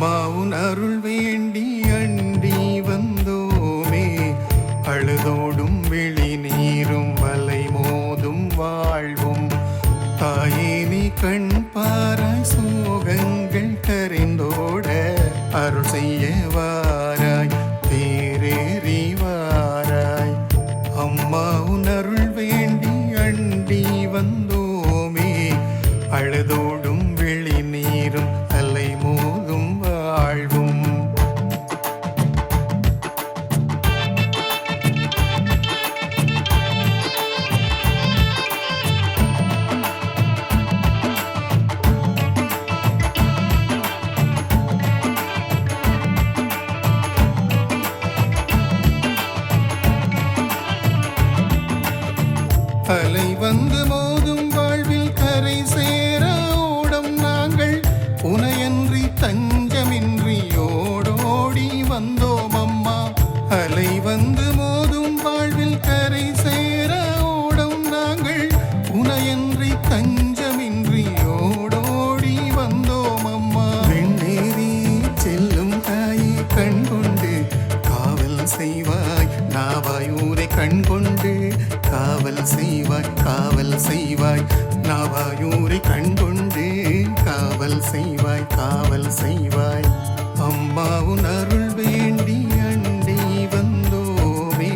அம்மா உன் அருள் வேண்டி அண்டி வந்தோமே, அழுதோடும் விழி நீரும் மலை மோதும் வாழ்வும். தாயே நீ கண் பாராய் சோகங்கள் கரைந்தோட, அருள் செய்ய வாராய் தேரேறி வாராய். அம்மா உன் அருள் வேண்டி அண்டி வந்தோமே, அழுதோடும் விழி நீரும் அலை மோதும் வாழ்வும். அலை வந்து மோதும் வாழ்வில் கரை சேர ஓடம் நாங்கள், உனையன்றி தஞ்சமின்றி ஓடோடி வந்தோம் அம்மா. அலை வந்து மோதும் வாழ்வில் கரை சேர ஓடம் நாங்கள், உனையன்றி தஞ்சமின்றி ஓடோடி வந்தோம் அம்மா. வெண்ணேறி செல்லும் தாயை கண் கொண்டு காவல் செய்வாய், நாவாயூரை கண் கொண்டு காவல் செய்வாய், காவல் செய்வாய். நாவாயூரை கண் கொண்டு காவல் செய்வாய், காவல் செய்வாய். அம்மா உன் அருள் வேண்டி அண்டி வந்தோமே,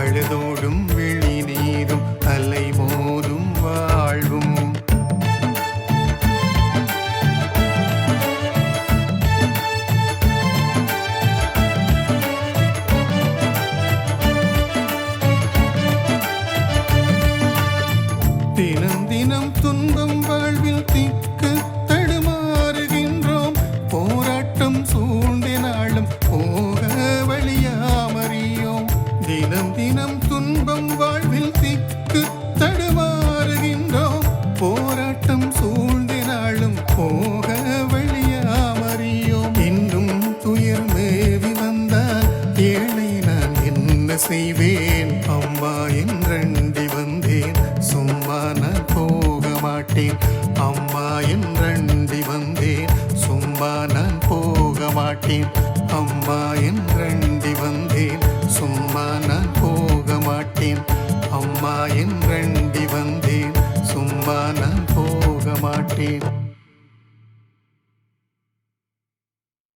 அழுதோடும் விழி நீரும் அலை மோதும் வாழ்வும். தினம் தினம் துன்பம் வாழ்வில் திக்கு தடுமாறுகின்றோம், போராட்டம் சூழ்ந்தினாலும் போக வழியாமறியோம். தினம் தினம் துன்பம் வாழ்வில் திக்கு தடுமாறுகின்றோம், போராட்டம் சூழ்ந்தினாலும் போக வழியாமறியோம். இன்னும் துயர் மேவி வந்தால் ஏழை நான் என்ன செய்வேன்? அம்மா என்றண்டி வந்தேன், சும்மா நான் போக மாட்டேன். அம்மா என்றண்டி வந்தேன், சும்மா நான் போக மாட்டேன். அம்மா என்றண்டி வந்தேன், சும்மா நான் போக மாட்டேன். அம்மா என்றண்டி வந்தேன், சும்மா நான் போக மாட்டேன்.